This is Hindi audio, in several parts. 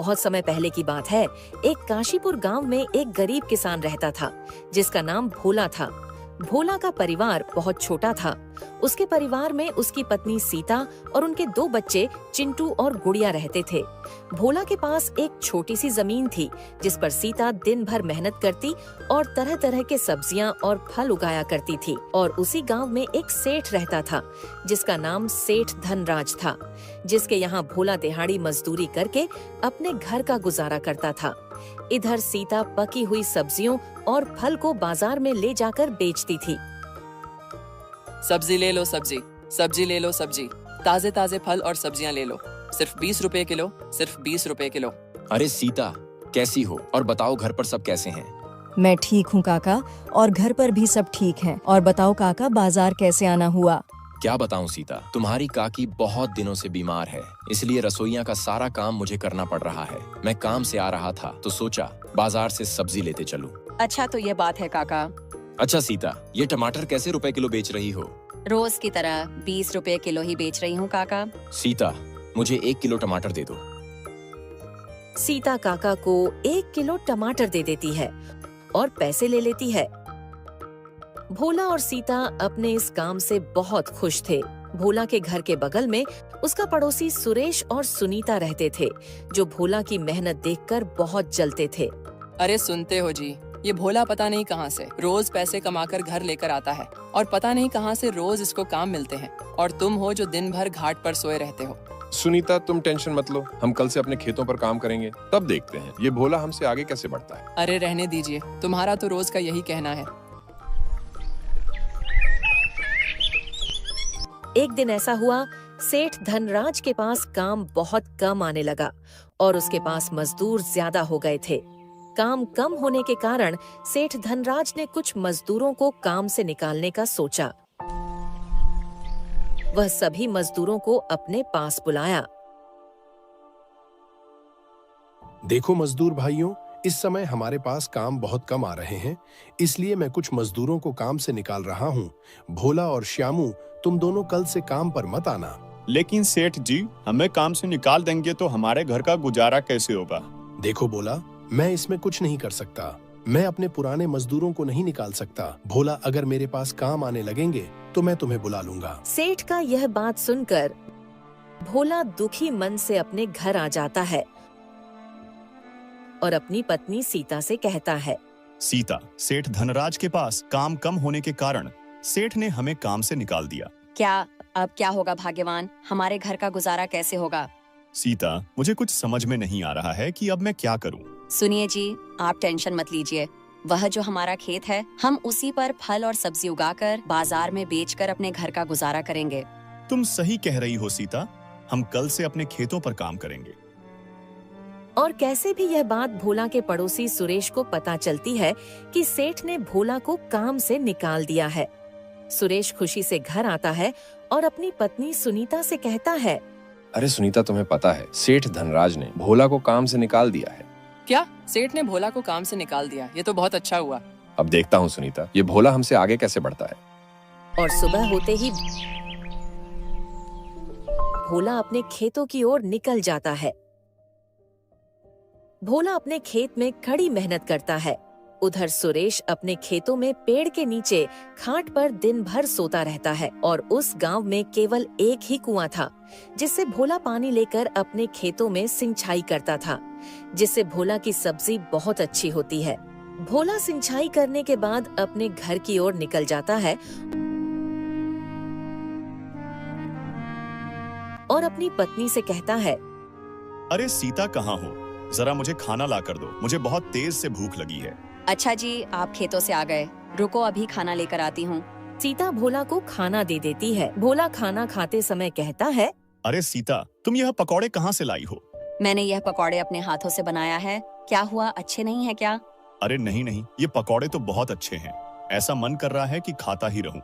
बहुत समय पहले की बात है। एक काशीपुर गांव में एक गरीब किसान रहता था जिसका नाम भोला था। भोला का परिवार बहुत छोटा था। उसके परिवार में उसकी पत्नी सीता और उनके 2 बच्चे चिंटू और गुड़िया रहते थे। भोला के पास एक छोटी सी जमीन थी जिस पर सीता दिन भर मेहनत करती और तरह तरह के सब्जियां और फल उगाया करती थी। और उसी गांव में एक सेठ रहता था जिसका नाम सेठ धनराज था, जिसके यहाँ भोला दिहाड़ी मजदूरी करके अपने घर का गुजारा करता था। इधर सीता पकी हुई सब्जियों और फल को बाजार में ले जाकर बेचती थी। सब्जी ले लो, सब्जी ले लो, सब्जी ताजे ताजे फल और सब्जियां ले लो, सिर्फ 20 रुपए किलो, सिर्फ 20 रुपए किलो। अरे सीता, कैसी हो? और बताओ घर पर सब कैसे हैं? मैं ठीक हूँ काका, और घर पर भी सब ठीक हैं। और बताओ काका, बाजार कैसे आना हुआ? क्या बताऊं सीता, तुम्हारी काकी बहुत दिनों से बीमार है, इसलिए रसोइयां का सारा काम मुझे करना पड़ रहा है। मैं काम से आ रहा था तो सोचा बाजार से सब्जी लेते चलूं। अच्छा तो ये बात है काका। अच्छा सीता, ये टमाटर कैसे रुपए किलो बेच रही हो? रोज की तरह 20 रुपए किलो ही बेच रही हूँ काका। सीता, मुझे 1 किलो टमाटर दे दो। सीता काका को 1 किलो टमाटर दे देती है और पैसे ले लेती है। भोला और सीता अपने इस काम से बहुत खुश थे। भोला के घर के बगल में उसका पड़ोसी सुरेश और सुनीता रहते थे, जो भोला की मेहनत देखकर बहुत जलते थे। अरे सुनते हो जी, ये भोला पता नहीं कहाँ से रोज पैसे कमाकर घर लेकर आता है और पता नहीं कहाँ से रोज इसको काम मिलते हैं, और तुम हो जो दिन भर घाट पर सोए रहते हो। सुनीता, तुम टेंशन मत लो, हम कल से अपने खेतों पर काम करेंगे, तब देखते हैं ये भोला हमसे आगे कैसे बढ़ता है। अरे रहने दीजिए, तुम्हारा तो रोज का यही कहना है। एक दिन ऐसा हुआ, सेठ धनराज के पास काम बहुत कम आने लगा और उसके पास मजदूर ज्यादा हो गए थे। काम कम होने के कारण सेठ धनराज ने कुछ मजदूरों को काम से निकालने का सोचा। वह सभी मजदूरों को अपने पास बुलाया। देखो मजदूर भाइयों, इस समय हमारे पास काम बहुत कम आ रहे हैं, इसलिए मैं कुछ मजदूरों को काम से निकाल रहा हूँ। भोला और श्यामू, तुम दोनों कल से काम पर मत आना। लेकिन सेठ जी, हमें काम से निकाल देंगे तो हमारे घर का गुजारा कैसे होगा? देखो भोला, मैं इसमें कुछ नहीं कर सकता। मैं अपने पुराने मजदूरों को नहीं निकाल सकता। भोला, अगर मेरे पास काम आने लगेंगे तो मैं तुम्हें बुला लूंगा। सेठ का यह बात सुनकर भोला दुखी मन से अपने घर आ जाता है और अपनी पत्नी सीता से कहता है, सीता, सेठ धनराज के पास काम कम होने के कारण सेठ ने हमें काम से निकाल दिया। क्या अब क्या होगा भाग्यवान? हमारे घर का गुजारा कैसे होगा? सीता, मुझे कुछ समझ में नहीं आ रहा है कि अब मैं क्या करूं। सुनिए जी, आप टेंशन मत लीजिए। वह जो हमारा खेत है, हम उसी पर फल और सब्जी उगाकर बाजार में बेचकर अपने घर का गुजारा करेंगे। तुम सही कह रही हो सीता, हम कल से अपने खेतों पर काम करेंगे। और कैसे भी यह बात भोला के पड़ोसी सुरेश को पता चलती है कि सेठ ने भोला को काम से निकाल दिया है। सुरेश खुशी से घर आता है और अपनी पत्नी सुनीता से कहता है, अरे सुनीता, तुम्हें पता है सेठ धनराज ने भोला को काम से निकाल दिया है। क्या सेठ ने भोला को काम से निकाल दिया? ये तो बहुत अच्छा हुआ। अब देखता हूँ सुनीता, ये भोला हमसे आगे कैसे बढ़ता है। और सुबह होते ही भोला अपने खेतों की ओर निकल जाता है। भोला अपने खेत में कड़ी मेहनत करता है। उधर सुरेश अपने खेतों में पेड़ के नीचे खाट पर दिन भर सोता रहता है। और उस गांव में केवल एक ही कुआं था जिससे भोला पानी लेकर अपने खेतों में सिंचाई करता था, जिससे भोला की सब्जी बहुत अच्छी होती है। भोला सिंचाई करने के बाद अपने घर की ओर निकल जाता है और अपनी पत्नी से कहता है, अरे सीता, कहाँ हो? जरा मुझे खाना ला कर दो, मुझे बहुत तेज से भूख लगी है। अच्छा जी, आप खेतों से आ गए, रुको अभी खाना लेकर आती हूँ। सीता भोला को खाना दे देती है। भोला खाना खाते समय कहता है, अरे सीता, तुम यह पकौड़े कहाँ से लाई हो? मैंने यह पकौड़े अपने हाथों से बनाया है। क्या हुआ, अच्छे नहीं है क्या? अरे नहीं नहीं, ये पकौड़े तो बहुत अच्छे हैं। ऐसा मन कर रहा है कि खाता ही रहूं।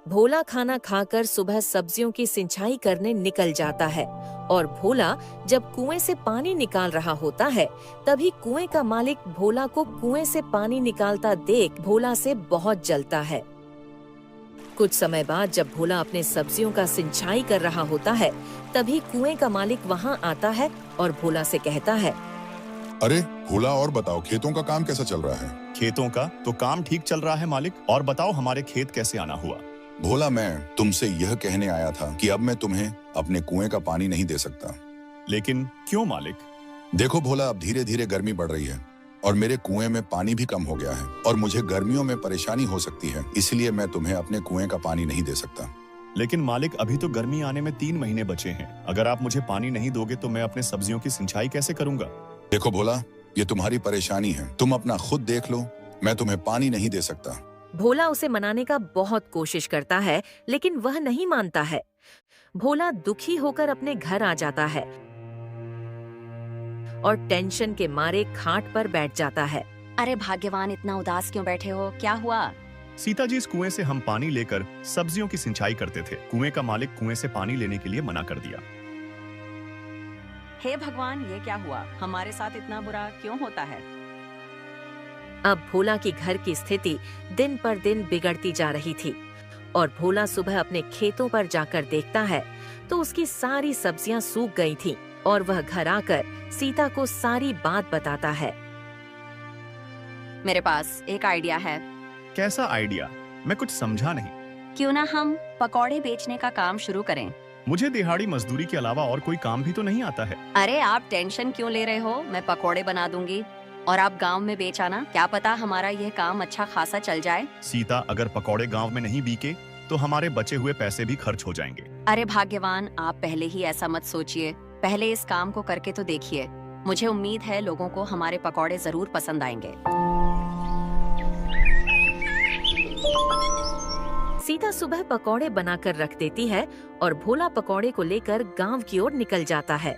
भोला खाना खाकर सुबह सब्जियों की सिंचाई करने निकल जाता है। और भोला जब कुएं से पानी निकाल रहा होता है, तभी कुएं का मालिक भोला को कुएं से पानी निकालता देख भोला से बहुत जलता है। कुछ समय बाद जब भोला अपने सब्जियों का सिंचाई कर रहा होता है, तभी कुएं का मालिक वहाँ आता है और भोला से कहता है, अरे भोला, और बताओ खेतों का काम कैसा चल रहा है? खेतों का तो काम ठीक चल रहा है मालिक। और बताओ हमारे खेत कैसे आना हुआ? भोला, मैं तुमसे यह कहने आया था कि अब मैं तुम्हें अपने कुएं का पानी नहीं दे सकता। लेकिन क्यों मालिक? देखो भोला, अब धीरे धीरे गर्मी बढ़ रही है और मेरे कुएं में पानी भी कम हो गया है और मुझे गर्मियों में परेशानी हो सकती है, इसलिए मैं तुम्हें अपने कुएं का पानी नहीं दे सकता। लेकिन मालिक, अभी तो गर्मी आने में 3 महीने बचे हैं। अगर आप मुझे पानी नहीं दोगे तो मैं अपने सब्जियों की सिंचाई कैसे करूंगा? देखो भोला, ये तुम्हारी परेशानी है, तुम अपना खुद देख लो, मैं तुम्हें पानी नहीं दे सकता। भोला उसे मनाने का बहुत कोशिश करता है, लेकिन वह नहीं मानता है। भोला दुखी होकर अपने घर आ जाता है और टेंशन के मारे खाट पर बैठ जाता है। अरे भाग्यवान, इतना उदास क्यों बैठे हो? क्या हुआ? सीता जी, इस कुएं से हम पानी लेकर सब्जियों की सिंचाई करते थे। कुएं का मालिक कुएं से पानी लेने के लिए मना कर दिया। हे भगवान, ये क्या हुआ? हमारे साथ इतना बुरा क्यों होता है? अब भोला की घर की स्थिति दिन पर दिन बिगड़ती जा रही थी और भोला सुबह अपने खेतों पर जाकर देखता है तो उसकी सारी सब्जियां सूख गई थीं और वह घर आकर सीता को सारी बात बताता है। मेरे पास एक आइडिया है। कैसा आइडिया? मैं कुछ समझा नहीं। क्यों ना हम पकौड़े बेचने का काम शुरू करें? मुझे दिहाड़ी मजदूरी के अलावा और कोई काम भी तो नहीं आता है। अरे आप टेंशन क्यों ले रहे हो? मैं पकौड़े बना दूंगी और आप गांव में बेच आना। क्या पता हमारा यह काम अच्छा खासा चल जाए। सीता, अगर पकौड़े गांव में नहीं बिके तो हमारे बचे हुए पैसे भी खर्च हो जाएंगे। अरे भाग्यवान, आप पहले ही ऐसा मत सोचिए, पहले इस काम को करके तो देखिए। मुझे उम्मीद है लोगों को हमारे पकौड़े जरूर पसंद आएंगे। सीता सुबह पकौड़े बनाकर रख देती है और भोला पकौड़े को लेकर गांव की ओर निकल जाता है।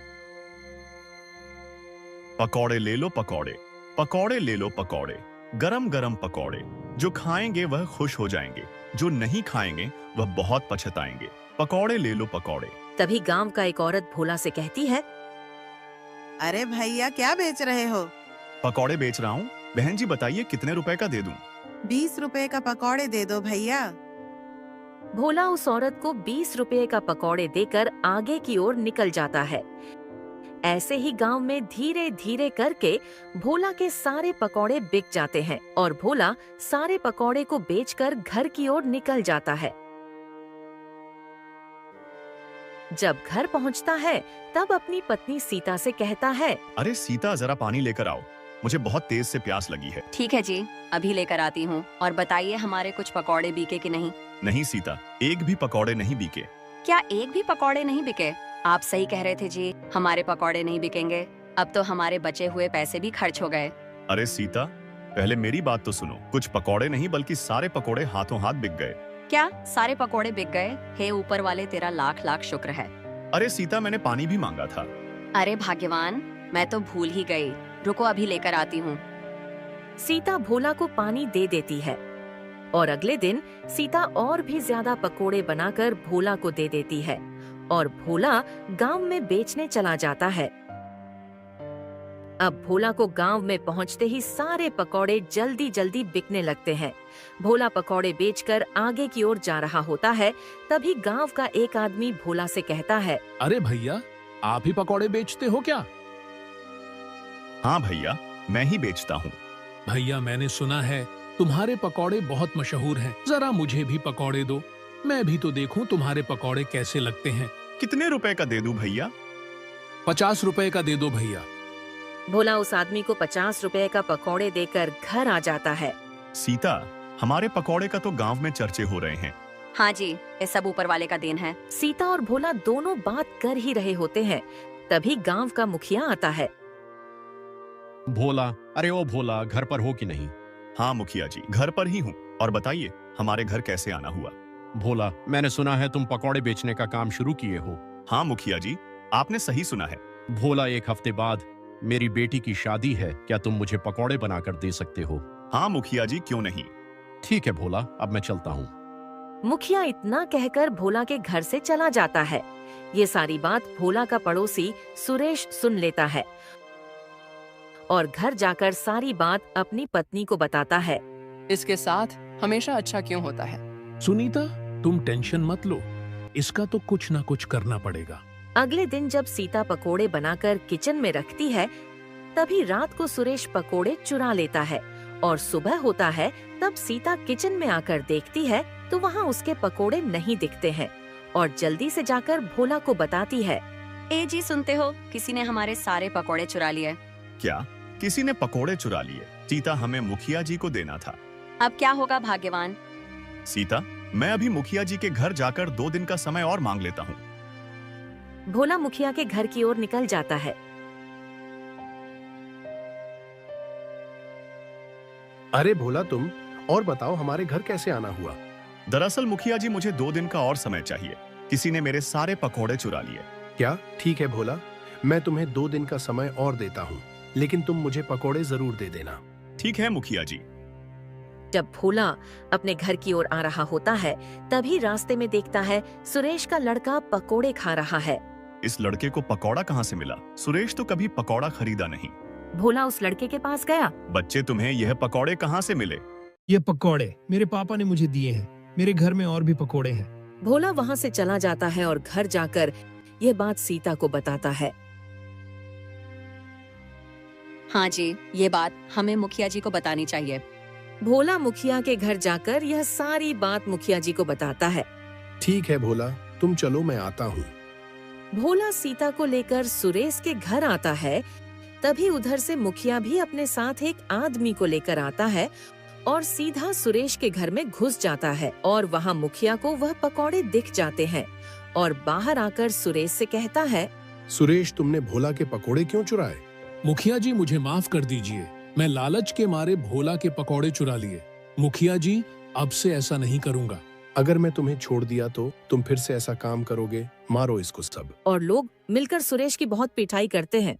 पकौड़े ले लो पकौड़े, पकौड़े ले लो पकौड़े, गरम गरम पकौड़े। जो खाएंगे वह खुश हो जाएंगे, जो नहीं खाएंगे वह बहुत पछताएंगे। पकौड़े ले लो पकौड़े। तभी गांव का एक औरत भोला से कहती है, अरे भैया, क्या बेच रहे हो? पकौड़े बेच रहा हूँ। बहन जी, बताइए कितने रुपए का दे दूं? 20 रुपए का पकौड़े दे दो भैया। भोला उस औरत को 20 रुपए का पकौड़े देकर आगे की ओर निकल जाता है। ऐसे ही गांव में धीरे धीरे करके भोला के सारे पकौड़े बिक जाते हैं और भोला सारे पकौड़े को बेचकर घर की ओर निकल जाता है। जब घर पहुंचता है तब अपनी पत्नी सीता से कहता है, अरे सीता, जरा पानी लेकर आओ, मुझे बहुत तेज से प्यास लगी है। ठीक है जी, अभी लेकर आती हूँ। और बताइए हमारे कुछ पकौड़े बिके कि नहीं? नहीं सीता, एक भी पकौड़े नहीं बिके। क्या एक भी पकौड़े नहीं बिके? आप सही कह रहे थे जी, हमारे पकौड़े नहीं बिकेंगे। अब तो हमारे बचे हुए पैसे भी खर्च हो गए। अरे सीता, पहले मेरी बात तो सुनो। कुछ पकौड़े नहीं बल्कि सारे पकौड़े हाथों हाथ बिक गए। क्या सारे पकौड़े बिक गए? हे ऊपर वाले, तेरा लाख लाख शुक्र है। अरे सीता, मैंने पानी भी मांगा था। अरे भाग्यवान, मैं तो भूल ही गई। रुको, अभी लेकर आती हूँ। सीता भोला को पानी दे देती है और अगले दिन सीता और भी ज्यादा पकोड़े बनाकर भोला को दे देती है और भोला गांव में बेचने चला जाता है। अब भोला को गांव में पहुंचते ही सारे पकौड़े जल्दी जल्दी बिकने लगते हैं। भोला पकौड़े बेचकर आगे की ओर जा रहा होता है, तभी गांव का एक आदमी भोला से कहता है, अरे भैया, आप ही पकौड़े बेचते हो क्या? हाँ भैया, मैं ही बेचता हूँ। भैया, मैंने सुना है तुम्हारे पकौड़े बहुत मशहूर हैं। जरा मुझे भी पकौड़े दो, मैं भी तो देखूं तुम्हारे पकौड़े कैसे लगते हैं। कितने रुपए का दे दूं भैया? 50 रुपए का दे दो भैया। भोला उस आदमी को 50 रुपए का पकौड़े देकर घर आ जाता है। सीता, हमारे पकौड़े का तो गांव में चर्चे हो रहे हैं। हाँ जी, ये सब ऊपर वाले का देन है। सीता और भोला दोनों बात कर ही रहे होते हैं, तभी गांव का मुखिया आता है। भोला, अरे ओ भोला, घर पर हो कि नहीं? हाँ मुखिया जी, घर पर ही हूँ। और बताइए, हमारे घर कैसे आना हुआ? भोला, मैंने सुना है तुम पकौड़े बेचने का काम शुरू किए हो। हाँ मुखिया जी, आपने सही सुना है। भोला, 1 हफ्ते बाद मेरी बेटी की शादी है, क्या तुम मुझे पकौड़े बनाकर दे सकते हो? हाँ मुखिया जी, क्यों नहीं। ठीक है भोला, अब मैं चलता हूँ। मुखिया इतना कहकर भोला के घर से चला जाता है। ये सारी बात भोला का पड़ोसी सुरेश सुन लेता है और घर जाकर सारी बात अपनी पत्नी को बताता है। इसके साथ हमेशा अच्छा क्यों होता है? सुनीता, तुम टेंशन मत लो, इसका तो कुछ ना कुछ करना पड़ेगा। अगले दिन जब सीता पकोड़े बनाकर किचन में रखती है, तभी रात को सुरेश पकोड़े चुरा लेता है और सुबह होता है तब सीता किचन में आकर देखती है तो वहाँ उसके पकोड़े नहीं दिखते हैं और जल्दी से जाकर भोला को बताती है। ए जी, सुनते हो, किसी ने हमारे सारे पकोड़े चुरा लिए। क्या किसी ने पकोड़े चुरा लिए? सीता, हमें मुखिया जी को देना था। अब क्या होगा भाग्यवान? सीता, मैं अभी मुखिया जी के घर जाकर 2 दिन का समय और मांग लेता हूँ। भोला मुखिया के घर की ओर निकल जाता है। अरे भोला, तुम और बताओ, हमारे घर कैसे आना हुआ? दरअसल मुखिया जी, मुझे 2 दिन का और समय चाहिए। किसी ने मेरे सारे पकोड़े चुरा लिए। क्या? ठीक है भोला, मैं तुम्हें 2 दिन का समय और देता हूँ, लेकिन तुम मुझे पकोड़े जरूर दे देना। ठीक है मुखिया जी। जब भोला अपने घर की ओर आ रहा होता है, तभी रास्ते में देखता है सुरेश का लड़का पकोड़े खा रहा है। इस लड़के को पकौड़ा कहाँ से मिला? सुरेश तो कभी पकौड़ा खरीदा नहीं। भोला उस लड़के के पास गया। बच्चे, तुम्हें यह पकौड़े कहाँ से मिले? ये पकोड़े मेरे पापा ने मुझे दिए हैं। मेरे घर में और भी पकोड़े हैं। भोला वहाँ से चला जाता है और घर जाकर यह बात सीता को बताता है। हाँ जी, ये बात हमें मुखिया जी को बतानी चाहिए। भोला मुखिया के घर जाकर यह सारी बात मुखिया जी को बताता है। ठीक है भोला, तुम चलो, मैं आता हूँ। भोला सीता को लेकर सुरेश के घर आता है, तभी उधर से मुखिया भी अपने साथ एक आदमी को लेकर आता है और सीधा सुरेश के घर में घुस जाता है और वहाँ मुखिया को वह पकौड़े दिख जाते हैं और बाहर आकर सुरेश से कहता है। सुरेश, तुमने भोला के पकोड़े क्यों चुराए? मुखिया जी, मुझे माफ कर दीजिए, मैं लालच के मारे भोला के पकौड़े चुरा लिए। मुखिया जी, अब से ऐसा नहीं करूँगा। अगर मैं तुम्हें छोड़ दिया तो तुम फिर से ऐसा काम करोगे? मारो इसको सब। और लोग मिलकर सुरेश की बहुत पिटाई करते हैं।